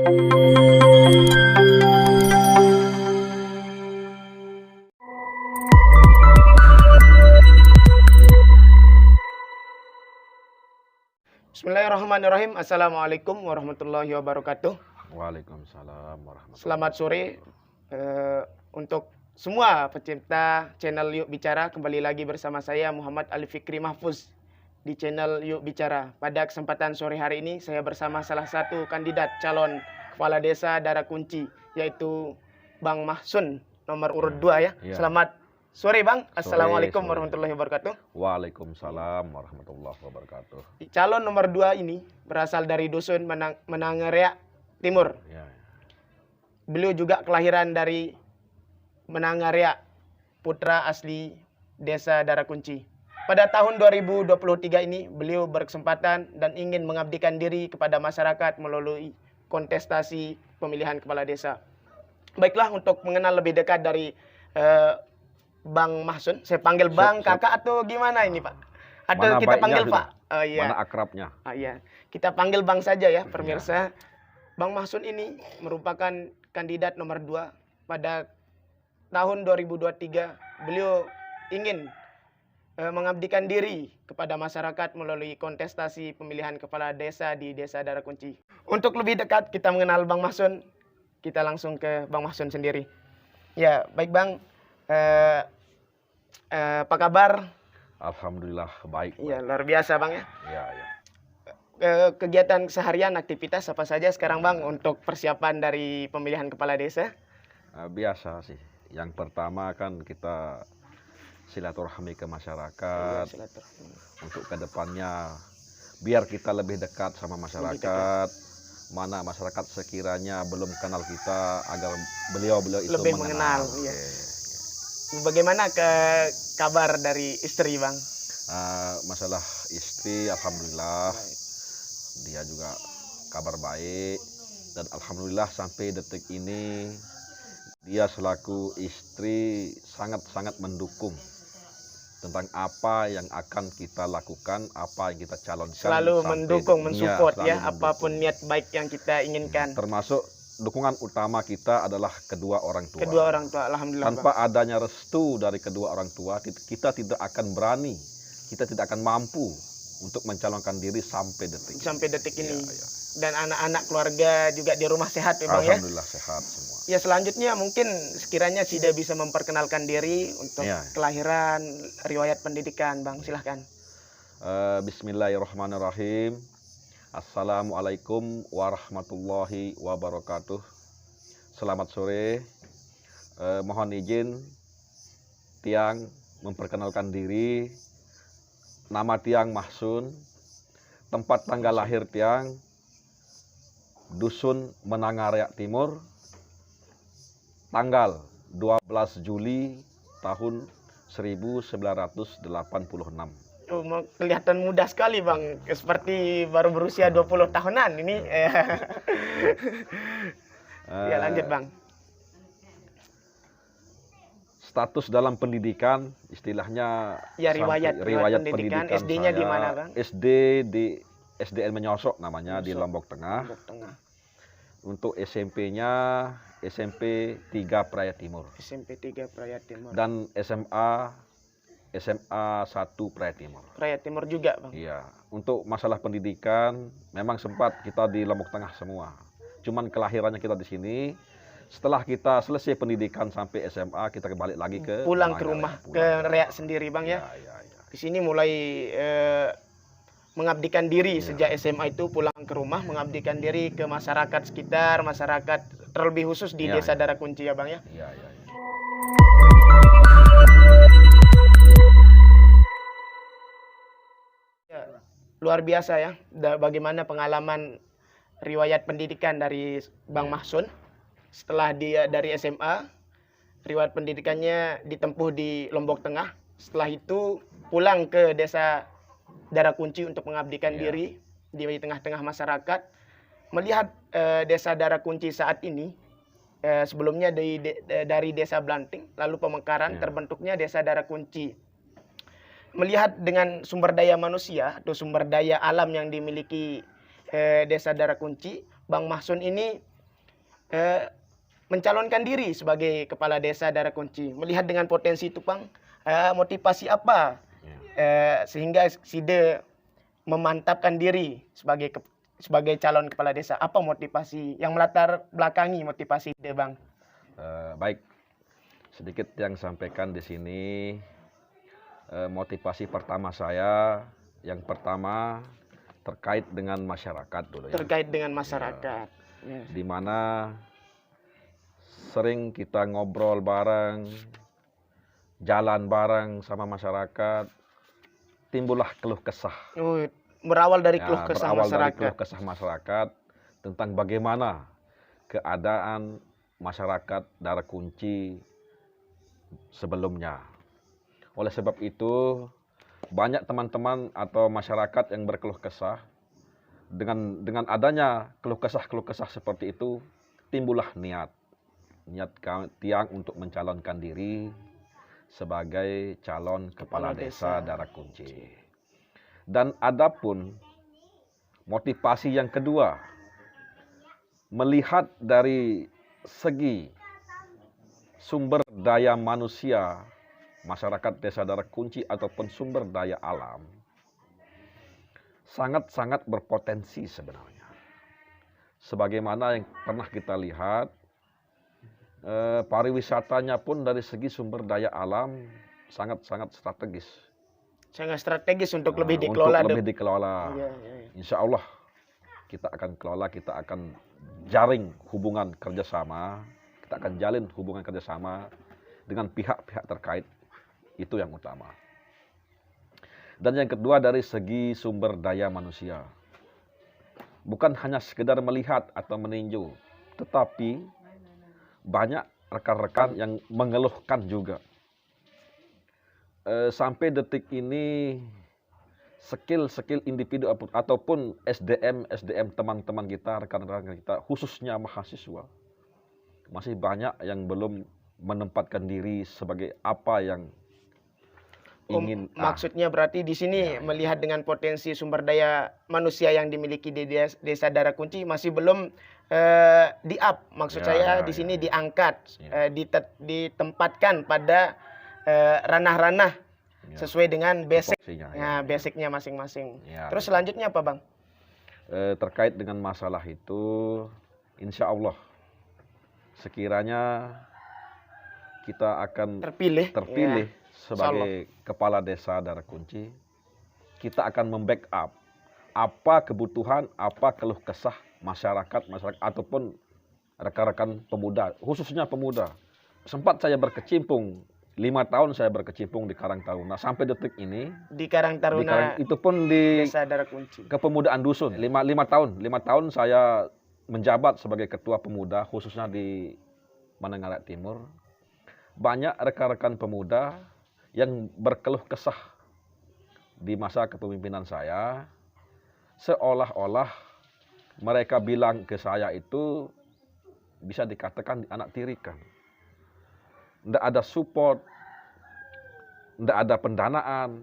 Bismillahirrahmanirrahim. Assalamualaikum warahmatullahi wabarakatuh. Waalaikumsalam warahmatullahi Selamat sore untuk semua pecinta channel Yuk Bicara. Kembali lagi bersama saya Muhammad Ali Fikri Mahfuz di channel Yuk Bicara. Pada kesempatan sore hari ini saya bersama salah satu kandidat calon kepala desa Darakunci, yaitu Bang Mahsun nomor urut 2 ya. Ya. Selamat sore Bang. Assalamualaikum sore. warahmatullahi wabarakatuh. Waalaikumsalam warahmatullahi wabarakatuh. Calon nomor 2 ini berasal dari dusun Menangareak Timur. Ya. Beliau juga kelahiran dari Menangareak, putra asli desa Darakunci. Pada tahun 2023 ini beliau berkesempatan dan ingin mengabdikan diri kepada masyarakat melalui kontestasi pemilihan kepala desa. Baiklah, untuk mengenal lebih dekat dari Bang Mahsun, saya panggil Bang, Kakak atau gimana ini Pak? Atau Mana kita baiknya panggil sudah? Pak? Oh, iya. Mana akrabnya? Iya, kita panggil Bang saja ya, pemirsa. Bang Mahsun ini merupakan kandidat nomor 2 pada tahun 2023. Beliau ingin mengabdikan diri kepada masyarakat melalui kontestasi pemilihan kepala desa di Desa Darakunci. Untuk lebih dekat kita mengenal Bang Mahsun, kita langsung ke Bang Mahsun sendiri. Ya, baik Bang. Apa kabar? Alhamdulillah baik. Ya, luar biasa Bang ya. Ya, ya. Kegiatan seharian, aktivitas apa saja sekarang Bang untuk persiapan dari pemilihan kepala desa? Biasa sih. Yang pertama kan kita silaturahmi ke masyarakat. Untuk kedepannya biar kita lebih dekat sama masyarakat. Mana masyarakat sekiranya belum kenal kita, agar beliau itu lebih mengenal. Ya. Bagaimana kabar dari istri Bang? Masalah istri, alhamdulillah. Dia juga kabar baik. Dan alhamdulillah sampai detik ini dia selaku istri sangat-sangat mendukung tentang apa yang akan kita lakukan, apa yang kita calonkan. Selalu mendukung, mensupport ya, mendukung. apapun niat baik yang kita inginkan. Termasuk dukungan utama kita adalah kedua orang tua. Kedua orang tua, alhamdulillah. Tanpa adanya restu dari kedua orang tua, kita tidak akan berani, kita tidak akan mampu untuk mencalonkan diri sampai detik ini. Ya. Dan anak-anak keluarga juga di rumah sehat ya Bang ya? Alhamdulillah sehat semua. Ya, selanjutnya mungkin sekiranya Sida bisa memperkenalkan diri untuk kelahiran, riwayat pendidikan Bang, silahkan. Bismillahirrahmanirrahim. Assalamualaikum warahmatullahi wabarakatuh. Selamat sore. Mohon izin Tiang memperkenalkan diri. Nama Tiang Mahsun. Tempat tanggal lahir Tiang Dusun Menangareak Timur. Tanggal 12 Juli tahun 1986. Oh, kelihatan muda sekali Bang, seperti baru berusia 20 tahunan ini. Ya, lanjut Bang. Status dalam pendidikan istilahnya ya, riwayat pendidikan. SD-nya di mana Bang? SD di SDN Menyosok namanya, di Lombok Tengah. Untuk SMP-nya SMP 3 Praya Timur. SMP 3 Praya Timur. Dan SMA 1 Praya Timur. Praya Timur juga Bang? Iya. Untuk masalah pendidikan memang sempat kita di Lombok Tengah semua. Cuman kelahirannya kita di sini. Setelah kita selesai pendidikan sampai SMA, kita kembali lagi ke pulang ke rumah, ke Reak sendiri Bang ya. Di sini mulai mengabdikan diri sejak SMA itu, pulang ke rumah mengabdikan diri ke masyarakat sekitar, masyarakat terlebih khusus di Desa Darakunci ya Bang ya. Luar biasa ya, bagaimana pengalaman riwayat pendidikan dari Bang Mahsun. Setelah dia dari SMA, riwayat pendidikannya ditempuh di Lombok Tengah. Setelah itu pulang ke Desa Darakunci untuk mengabdikan diri di tengah-tengah masyarakat. Melihat Desa Darakunci saat ini, sebelumnya dari Desa Blanting, lalu Pemekaran, terbentuknya Desa Darakunci. Melihat dengan sumber daya manusia atau sumber daya alam yang dimiliki Desa Darakunci, Bang Mahsun ini mencalonkan diri sebagai kepala desa Darakunci. Melihat dengan potensi itu, Bang, motivasi apa sehingga Side memantapkan diri sebagai calon kepala desa? Apa motivasi yang melatar belakangi motivasi Side, Bang? Baik, sedikit yang sampaikan di sini. Motivasi pertama saya, yang pertama terkait dengan masyarakat dulu ya. Terkait dengan masyarakat. Di mana sering kita ngobrol bareng, jalan bareng sama masyarakat, timbullah keluh kesah. Berawal dari keluh kesah Berawal masyarakat. dari keluh kesah masyarakat tentang bagaimana keadaan masyarakat Darakunci sebelumnya. Oleh sebab itu, banyak teman-teman atau masyarakat yang berkeluh kesah. Dengan adanya keluh kesah seperti itu, timbullah niat Tiang untuk mencalonkan diri sebagai calon kepala desa Darakunci. Dan adapun motivasi yang kedua, melihat dari segi sumber daya manusia masyarakat desa Darakunci ataupun sumber daya alam, sangat-sangat berpotensi sebenarnya. Sebagaimana yang pernah kita lihat, pariwisatanya pun dari segi sumber daya alam sangat-sangat strategis. Sangat strategis untuk lebih dikelola. Untuk lebih dikelola. Insya Allah kita akan kelola, kita akan jaring hubungan kerjasama, kita akan jalin hubungan kerjasama dengan pihak-pihak terkait. Itu yang utama. Dan yang kedua dari segi sumber daya manusia. Bukan hanya sekedar melihat atau meninjau, tetapi banyak rekan-rekan yang mengeluhkan juga. Sampai detik ini skill individu ataupun SDM teman-teman kita, rekan-rekan kita, khususnya mahasiswa, masih banyak yang belum menempatkan diri sebagai apa yang ingin. Maksudnya berarti di sini melihat dengan potensi sumber daya manusia yang dimiliki di desa Darakunci masih belum di-up. Maksud saya di sini diangkat, ditempatkan pada ranah-ranah sesuai dengan basicnya masing-masing. Terus selanjutnya apa, Bang? Terkait dengan masalah itu, insya Allah sekiranya kita akan terpilih sebagai kepala desa Darakunci, kita akan membackup apa kebutuhan, apa keluh kesah masyarakat ataupun rekan-rekan pemuda, khususnya pemuda. Sempat saya berkecimpung 5 tahun saya berkecimpung di Karang Taruna sampai detik ini. Di Karang Taruna. Itu pun di desa Darakunci. Kepemudaan dusun. 5 tahun saya menjabat sebagai ketua pemuda khususnya di Manenggalek Timur. Banyak rekan-rekan pemuda yang berkeluh kesah di masa kepemimpinan saya, seolah-olah mereka bilang ke saya itu bisa dikatakan anak tirikan. Tidak ada support, tidak ada pendanaan.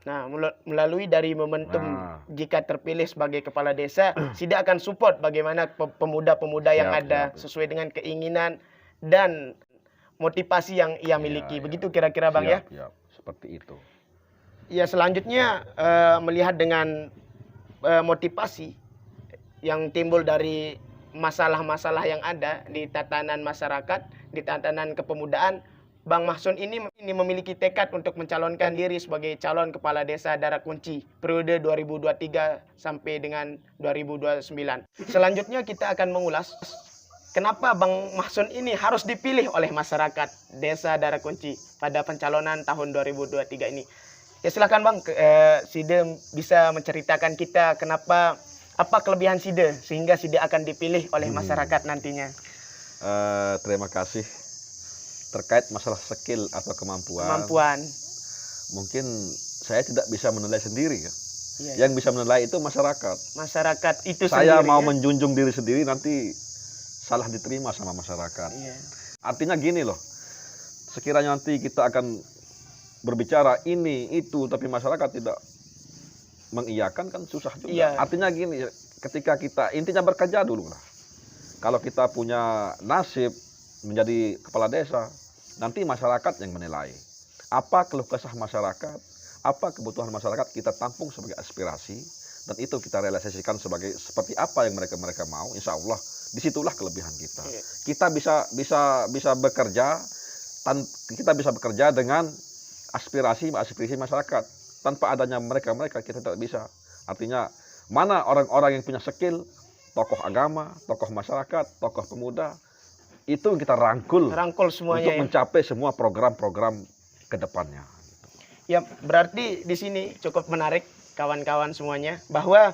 Nah, melalui dari momentum jika terpilih sebagai kepala desa, Side akan support bagaimana pemuda-pemuda yang ada sesuai dengan keinginan dan motivasi yang ia miliki. Begitu kira-kira, Bang, ya? Seperti itu. Ya, selanjutnya melihat dengan motivasi yang timbul dari masalah-masalah yang ada di tatanan masyarakat, di tatanan kepemudaan, Bang Mahsun ini memiliki tekad untuk mencalonkan diri sebagai calon kepala desa Darakunci periode 2023 sampai dengan 2029. Selanjutnya kita akan mengulas kenapa Bang Mahsun ini harus dipilih oleh masyarakat desa Darakunci pada pencalonan tahun 2023 ini. Ya silakan, Bang, Side bisa menceritakan kita apa kelebihan Side sehingga Side akan dipilih oleh masyarakat nantinya. Terima kasih. Terkait masalah skill atau kemampuan, mungkin saya tidak bisa menilai sendiri ya. Yang bisa menilai itu masyarakat itu sendiri, saya mau menjunjung diri sendiri nanti salah diterima sama masyarakat. Artinya gini loh, sekiranya nanti kita akan berbicara ini itu tapi masyarakat tidak mengiyakan kan susah juga. Artinya gini, ketika kita intinya bekerja dulu lah. kalau kita punya nasib menjadi kepala desa, nanti masyarakat yang menilai. Apa keluh kesah masyarakat, apa kebutuhan masyarakat kita tampung sebagai aspirasi, dan itu kita realisasikan seperti apa yang mereka mau. Insya Allah disitulah kelebihan kita. Kita bisa bekerja, kita bisa bekerja dengan aspirasi masyarakat. Tanpa adanya mereka kita tidak bisa. Artinya mana orang-orang yang punya skill, tokoh agama, tokoh masyarakat, tokoh pemuda, itu kita rangkul semuanya untuk mencapai semua program-program ke depannya. Ya, berarti di sini cukup menarik kawan-kawan semuanya bahwa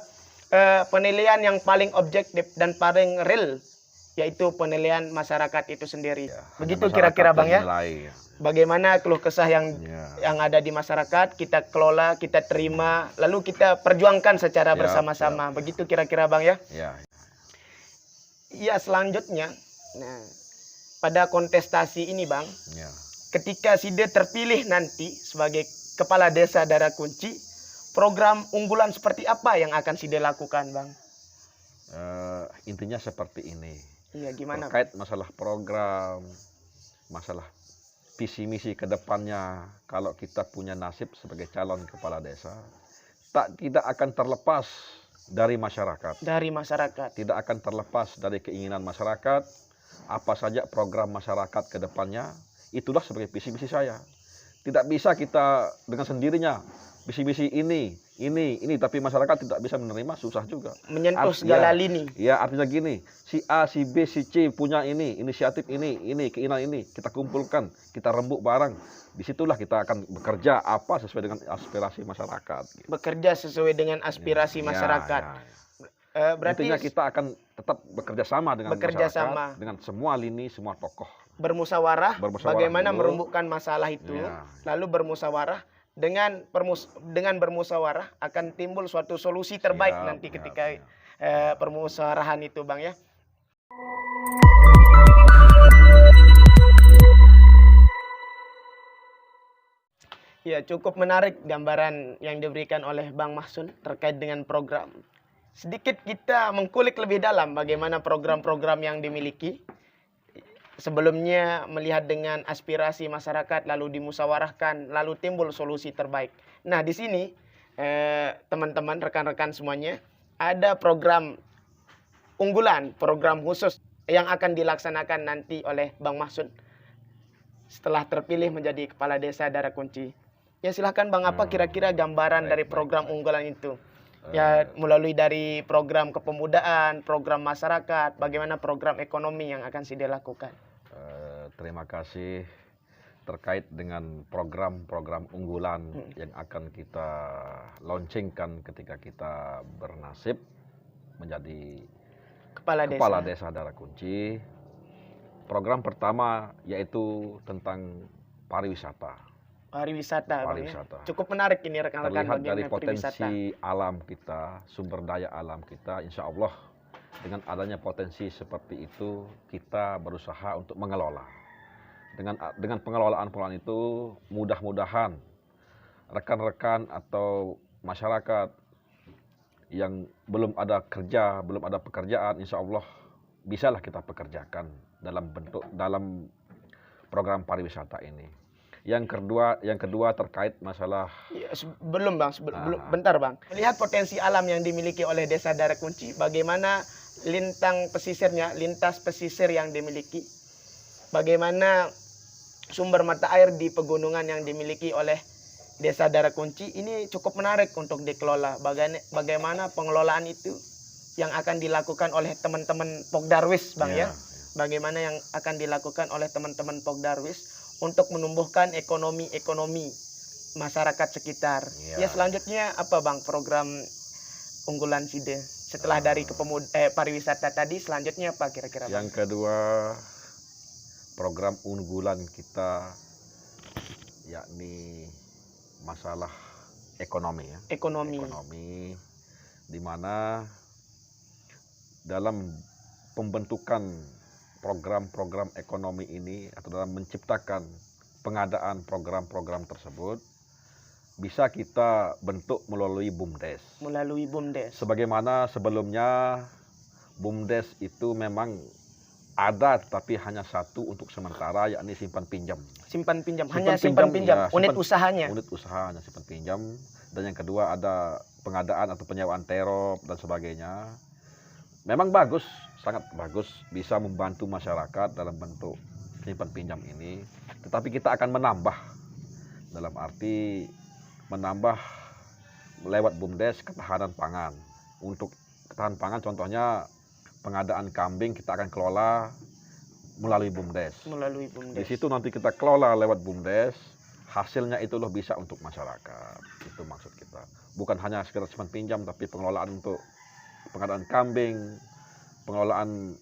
penilaian yang paling objektif dan paling real yaitu penilaian masyarakat itu sendiri. Ya, begitu kira-kira Bang ya. Menilai, ya. Bagaimana keluh kesah yang ada di masyarakat kita kelola, kita terima, lalu kita perjuangkan secara bersama-sama. Begitu kira-kira Bang ya. Ya, selanjutnya, nah, pada kontestasi ini Bang, ketika Side terpilih nanti sebagai kepala desa Darah Kunci, program unggulan seperti apa yang akan Side lakukan Bang? Intinya seperti ini. Iya, gimana? Terkait masalah program, masalah visi misi ke depannya, kalau kita punya nasib sebagai calon kepala desa, tidak akan terlepas dari masyarakat. Dari masyarakat. Tidak akan terlepas dari keinginan masyarakat. Apa saja program masyarakat ke depannya, itulah sebagai visi misi saya. Tidak bisa kita dengan sendirinya visi misi ini, tapi masyarakat tidak bisa menerima, susah juga. Menyentuh segala lini. Ya, artinya gini, si A, si B, si C punya ini, inisiatif ini, keinginan ini, kita kumpulkan, kita rembuk bareng. Disitulah kita akan bekerja apa sesuai dengan aspirasi masyarakat. Gitu. Bekerja sesuai dengan aspirasi masyarakat. Berarti intinya kita akan tetap bekerja sama dengan masyarakat, dengan semua lini, semua tokoh. Bermusyawarah bagaimana dulu. merembukkan masalah itu, lalu bermusyawarah. Dengan bermusyawarah akan timbul suatu solusi terbaik nanti ketika permusyawarahan itu Bang ya. Ya, cukup menarik gambaran yang diberikan oleh Bang Mahsun terkait dengan program. Sedikit kita mengkulik lebih dalam bagaimana program-program yang dimiliki. Sebelumnya melihat dengan aspirasi masyarakat, lalu dimusyawarahkan, lalu timbul solusi terbaik. Nah, di sini teman-teman, rekan-rekan semuanya, ada program unggulan, program khusus yang akan dilaksanakan nanti oleh Bang Mahsun setelah terpilih menjadi kepala desa Darah Kunci. Ya, silahkan Bang, apa kira-kira gambaran dari program unggulan itu? Ya, melalui dari program kepemudaan, program masyarakat, bagaimana program ekonomi yang akan Side lakukan? Terima kasih. Terkait dengan program-program unggulan yang akan kita launchingkan ketika kita bernasib menjadi kepala desa Darah Kunci. Program pertama yaitu tentang pariwisata. Pariwisata. Cukup menarik ini rekan-rekan. Terlihat dari potensi alam kita, sumber daya alam kita, insya Allah dengan adanya potensi seperti itu kita berusaha untuk mengelola. Dengan pengelolaan itu mudah-mudahan rekan-rekan atau masyarakat yang belum ada pekerjaan, insya Allah bisalah kita pekerjakan dalam program pariwisata ini. Yang kedua terkait masalah belum Bang, bentar Bang. Melihat potensi alam yang dimiliki oleh Desa Darah Kunci, bagaimana lintas pesisir yang dimiliki, bagaimana sumber mata air di pegunungan yang dimiliki oleh Desa Darah Kunci, ini cukup menarik untuk dikelola. Bagaimana pengelolaan itu yang akan dilakukan oleh teman-teman Pokdarwis Bang ya. Bagaimana yang akan dilakukan oleh teman-teman Pokdarwis untuk menumbuhkan ekonomi masyarakat sekitar. Ya, selanjutnya apa Bang program unggulan Side? Setelah dari pariwisata tadi, selanjutnya apa kira-kira Bang? Yang kedua, program unggulan kita yakni masalah ekonomi ya. Ekonomi di mana dalam pembentukan program-program ekonomi ini atau dalam menciptakan pengadaan program-program tersebut bisa kita bentuk melalui BUMDes. Melalui BUMDes. Sebagaimana sebelumnya BUMDes itu memang ada, tapi hanya satu untuk sementara, yakni simpan pinjam. Simpan pinjam, hanya simpan pinjam, ya, unit usahanya. Unit usaha hanya simpan pinjam. Dan yang kedua ada pengadaan atau penyewaan terop dan sebagainya. Memang bagus, sangat bagus, bisa membantu masyarakat dalam bentuk simpan pinjam ini. Tetapi kita akan menambah, dalam arti menambah lewat BUMDes ketahanan pangan. Untuk ketahanan pangan contohnya pengadaan kambing kita akan kelola melalui BUMDes. Melalui BUMDes. Di situ nanti kita kelola lewat BUMDes, hasilnya itu loh bisa untuk masyarakat. Itu maksud kita. Bukan hanya sekedar simpan pinjam, tapi pengelolaan untuk pengadaan kambing, pengelolaan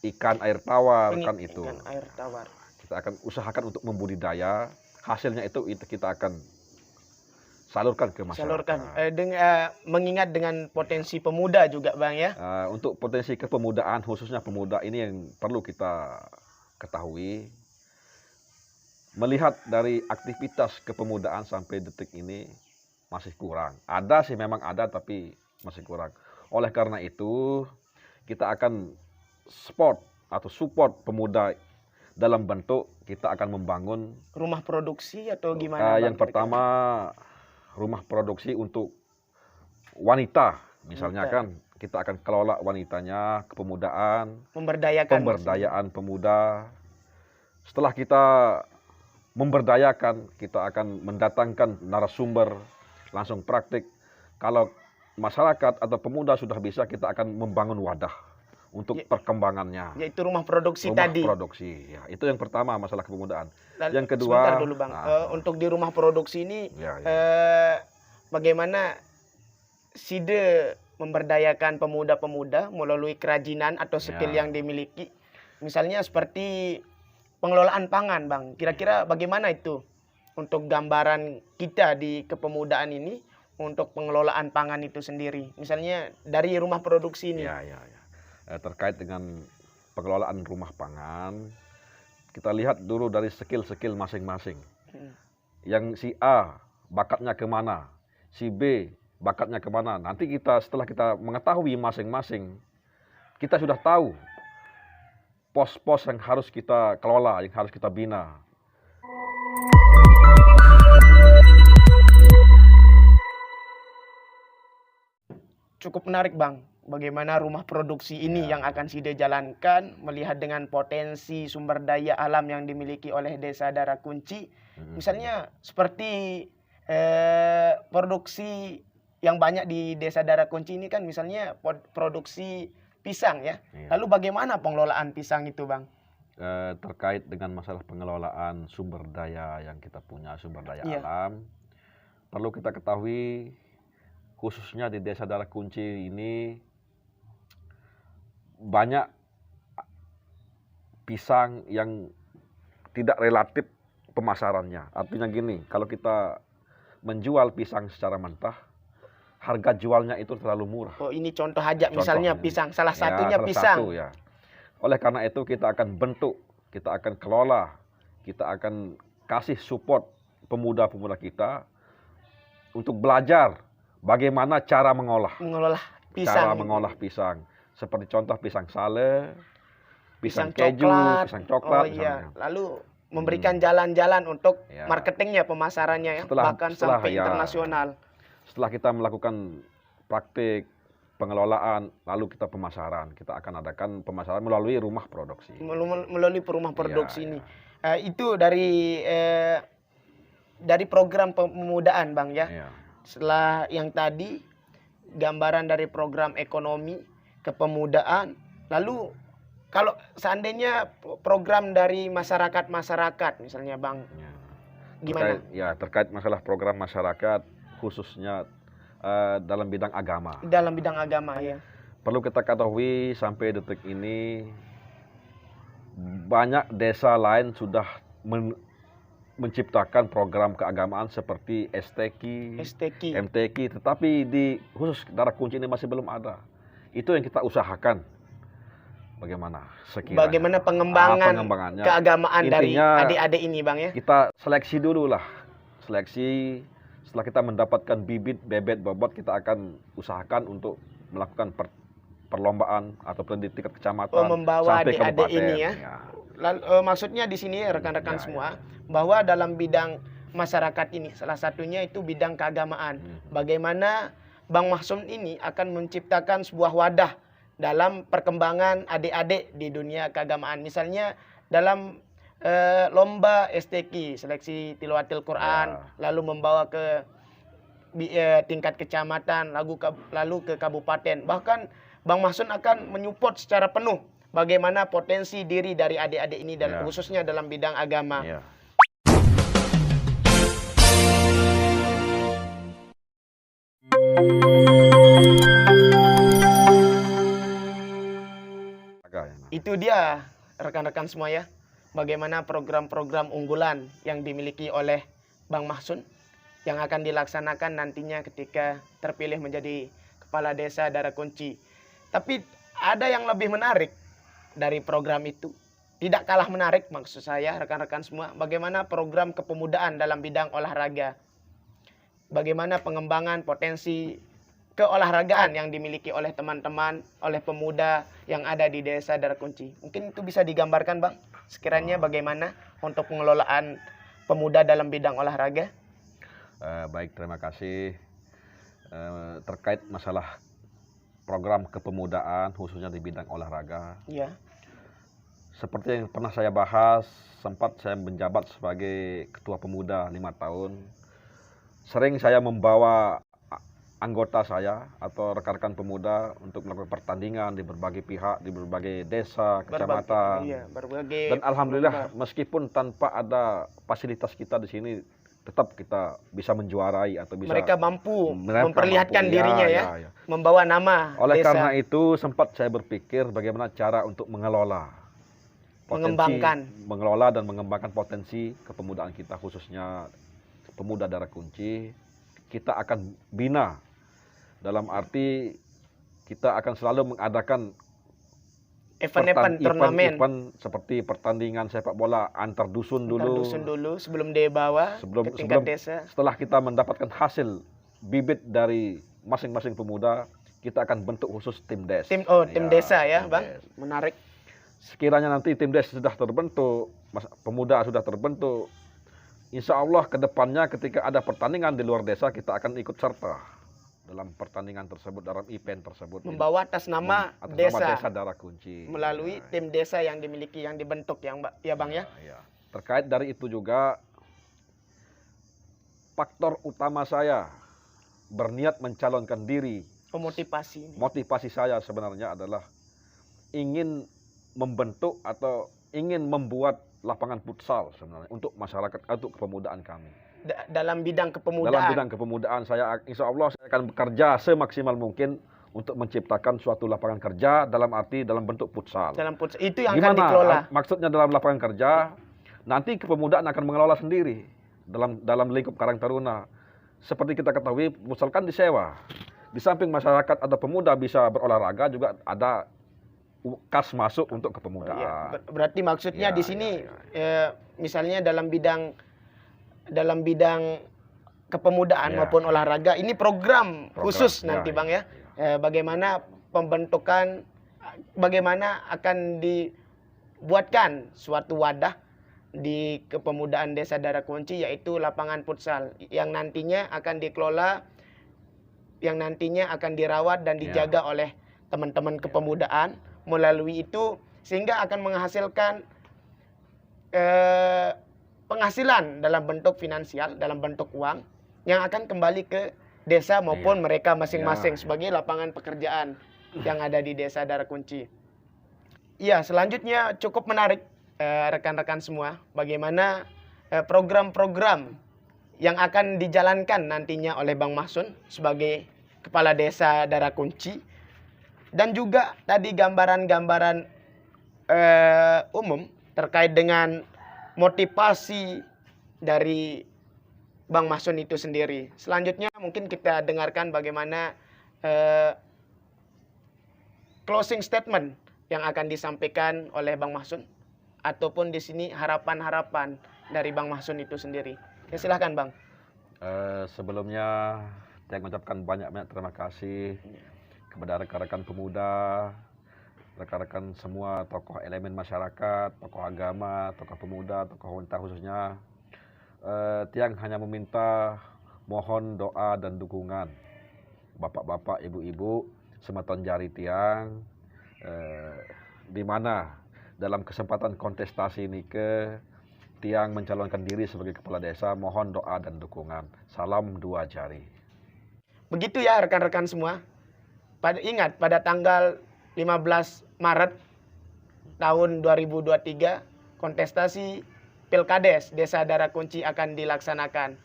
ikan air tawar, kan itu. Ikan air tawar. Kita akan usahakan untuk membudidaya, hasilnya itu kita akan salurkan ke masyarakat. Salurkan. Mengingat dengan potensi pemuda juga Bang ya. Untuk potensi kepemudaan, khususnya pemuda ini yang perlu kita ketahui. Melihat dari aktivitas kepemudaan sampai detik ini masih kurang. Ada sih, memang ada, tapi masih kurang. Oleh karena itu kita akan support pemuda dalam bentuk kita akan membangun rumah produksi atau gimana? Yang pertama rumah produksi untuk wanita, misalnya kan kita akan kelola wanitanya, kepemudaan, pemberdayaan pemuda. Setelah kita memberdayakan, kita akan mendatangkan narasumber langsung praktik. Kalau masyarakat atau pemuda sudah bisa, kita akan membangun wadah untuk perkembangannya. Yaitu rumah produksi tadi. Rumah produksi, ya, itu yang pertama masalah kepemudaan. Yang kedua, sebentar dulu Bang, untuk di rumah produksi ini, bagaimana SIDE memberdayakan pemuda-pemuda melalui kerajinan atau skill yang dimiliki, misalnya seperti pengelolaan pangan Bang. Kira-kira bagaimana itu untuk gambaran kita di kepemudaan ini untuk pengelolaan pangan itu sendiri, misalnya dari rumah produksi ini. Terkait dengan pengelolaan rumah pangan, kita lihat dulu dari skill-skill masing-masing. Yang si A bakatnya kemana, si B bakatnya kemana. Nanti setelah kita mengetahui masing-masing, kita sudah tahu pos-pos yang harus kita kelola, yang harus kita bina. Cukup menarik Bang, bagaimana rumah produksi ini yang akan SIDE jalankan, melihat dengan potensi sumber daya alam yang dimiliki oleh Desa Darakunci. Misalnya seperti produksi yang banyak di Desa Darakunci ini kan, misalnya produksi pisang ya. Lalu bagaimana pengelolaan pisang itu Bang? Terkait dengan masalah pengelolaan sumber daya yang kita punya, sumber daya alam, perlu kita ketahui khususnya di Desa Darakunci ini banyak pisang yang tidak relatif pemasarannya. Artinya gini, kalau kita menjual pisang secara mentah, harga jualnya itu terlalu murah. Oh, ini contoh aja, misalnya pisang, salah satunya pisang. Oleh karena itu kita akan bentuk, kita akan kelola, kita akan kasih support pemuda-pemuda kita untuk belajar bagaimana cara mengolah pisang. Cara mengolah pisang. Seperti contoh pisang sale, pisang keju, pisang coklat. Lalu memberikan jalan-jalan untuk marketingnya, pemasarannya bahkan sampai internasional. Setelah kita melakukan praktik pengelolaan, lalu kita pemasaran. Kita akan adakan pemasaran melalui rumah produksi. Melalui rumah produksi ini. Itu dari program pemudaan Bang ya. Setelah yang tadi, gambaran dari program ekonomi, kepemudaan. Lalu kalau seandainya program dari masyarakat misalnya Bang, gimana? Terkait masalah program masyarakat, khususnya dalam bidang agama. Dalam bidang agama ya. Perlu kita ketahui sampai detik ini banyak desa lain sudah menciptakan program keagamaan seperti STQ, MTQ, tetapi di khusus Darakunci ini masih belum ada. Itu yang kita usahakan. Bagaimana sekiranya? Bagaimana pengembangannya keagamaan dari adik-adik ini Bang ya? Kita seleksi dulu lah. Seleksi. Setelah kita mendapatkan bibit, bebet, bobot, kita akan usahakan untuk melakukan perlombaan ataupun di tingkat kecamatan membawa sampai adik-adik kabupaten. ini ya. Maksudnya di sini rekan-rekan semua bahwa dalam bidang masyarakat ini salah satunya itu bidang keagamaan. Bagaimana Bang Mahsun ini akan menciptakan sebuah wadah dalam perkembangan adik-adik di dunia keagamaan. Misalnya dalam lomba STQ, seleksi tilawatil Quran, lalu membawa ke tingkat kecamatan, lalu ke kabupaten. Bahkan Bang Mahsun akan menyupport secara penuh bagaimana potensi diri dari adik-adik ini dan khususnya dalam bidang agama. Itu dia rekan-rekan semua ya, bagaimana program-program unggulan yang dimiliki oleh Bang Mahsun yang akan dilaksanakan nantinya ketika terpilih menjadi Kepala Desa Darakunci. Tapi ada yang lebih menarik dari program itu. Tidak kalah menarik maksud saya rekan-rekan semua, bagaimana program kepemudaan dalam bidang olahraga. Bagaimana pengembangan potensi keolahragaan yang dimiliki oleh teman-teman, oleh pemuda yang ada di Desa Darakunci. Mungkin itu bisa digambarkan Bang, sekiranya bagaimana untuk pengelolaan pemuda dalam bidang olahraga. Baik, terima kasih. Terkait masalah program kepemudaan khususnya di bidang olahraga. Ya. Seperti yang pernah saya bahas, sempat saya menjabat sebagai ketua pemuda 5 tahun. Sering saya membawa anggota saya atau rekan-rekan pemuda untuk melakukan pertandingan di berbagai pihak, di berbagai desa, kecamatan. Dan alhamdulillah meskipun tanpa ada fasilitas kita di sini, tetap kita bisa menjuarai atau bisa mereka mampu memperlihatkan dirinya ya, membawa nama oleh desa. Karena itu sempat saya berpikir bagaimana cara untuk mengelola dan mengembangkan potensi kepemudaan kita, khususnya pemuda Darakunci. Kita akan bina, dalam arti kita akan selalu mengadakan event seperti pertandingan sepak bola antar dusun dulu sebelum dibawa ke tingkat desa. Setelah kita mendapatkan hasil bibit dari masing-masing pemuda, kita akan bentuk khusus tim des. Tim desa ya, Bang. Menarik. Sekiranya nanti tim des sudah terbentuk, pemuda sudah terbentuk, insya Allah ke depannya ketika ada pertandingan di luar desa, kita akan ikut serta dalam pertandingan tersebut, dalam event tersebut. Membawa atas nama desa Darakunci. Melalui tim desa yang dimiliki, yang dibentuk ya Bang ya. Terkait dari itu juga, faktor utama saya berniat mencalonkan diri. Motivasi saya sebenarnya adalah ingin membentuk atau ingin membuat lapangan futsal sebenarnya untuk masyarakat, untuk kepemudaan kami. Dalam bidang kepemudaan. Dalam bidang kepemudaan saya, insya Allah saya akan bekerja semaksimal mungkin untuk menciptakan suatu lapangan kerja dalam arti dalam bentuk futsal. Itu yang akan dikelola. Maksudnya dalam lapangan kerja, nanti kepemudaan akan mengelola sendiri dalam lingkup Karang Taruna. Seperti kita ketahui, futsal kan disewa. Di samping masyarakat atau pemuda bisa berolahraga, juga ada kas masuk untuk kepemudaan. Berarti maksudnya di sini misalnya dalam bidang kepemudaan maupun olahraga, ini program khusus nanti Bang ya. Bagaimana pembentukan, bagaimana akan dibuatkan suatu wadah di kepemudaan Desa Darakunci, yaitu lapangan futsal yang nantinya akan dikelola, yang nantinya akan dirawat dan dijaga oleh teman-teman kepemudaan. Melalui itu sehingga akan menghasilkan penghasilan dalam bentuk finansial, dalam bentuk uang yang akan kembali ke desa maupun mereka masing-masing sebagai lapangan pekerjaan yang ada di Desa Darakunci. Iya, selanjutnya cukup menarik rekan-rekan semua, bagaimana program-program yang akan dijalankan nantinya oleh Bang Mahsun sebagai Kepala Desa Darakunci. Dan juga tadi gambaran-gambaran umum terkait dengan motivasi dari Bang Mahsun itu sendiri. Selanjutnya mungkin kita dengarkan bagaimana closing statement yang akan disampaikan oleh Bang Mahsun, ataupun di sini harapan-harapan dari Bang Mahsun itu sendiri. Ya, silahkan Bang. Sebelumnya saya mengucapkan banyak terima kasih kepada rekan-rekan pemuda, rekan-rekan semua tokoh elemen masyarakat, tokoh agama, tokoh pemuda, tokoh wanita khususnya. Tiang hanya meminta mohon doa dan dukungan bapak-bapak, ibu-ibu, sematon jari tiang, di mana dalam kesempatan kontestasi ini tiang mencalonkan diri sebagai kepala desa, mohon doa dan dukungan. Salam 2 jari. Begitu ya rekan-rekan semua. Ingat pada tanggal 15 Maret tahun 2023 kontestasi Pilkades Desa Darakunci akan dilaksanakan.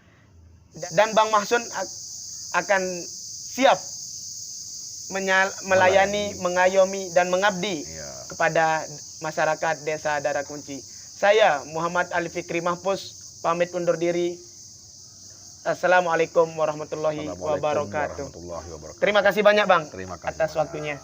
Dan Bang Mahsun akan siap melayani, mengayomi dan mengabdi kepada masyarakat Desa Darakunci. Saya Muhammad Ali Fikri Mahpus pamit undur diri. Assalamualaikum warahmatullahi wabarakatuh. Terima kasih banyak Bang Terima kasih atas banyak. waktunya.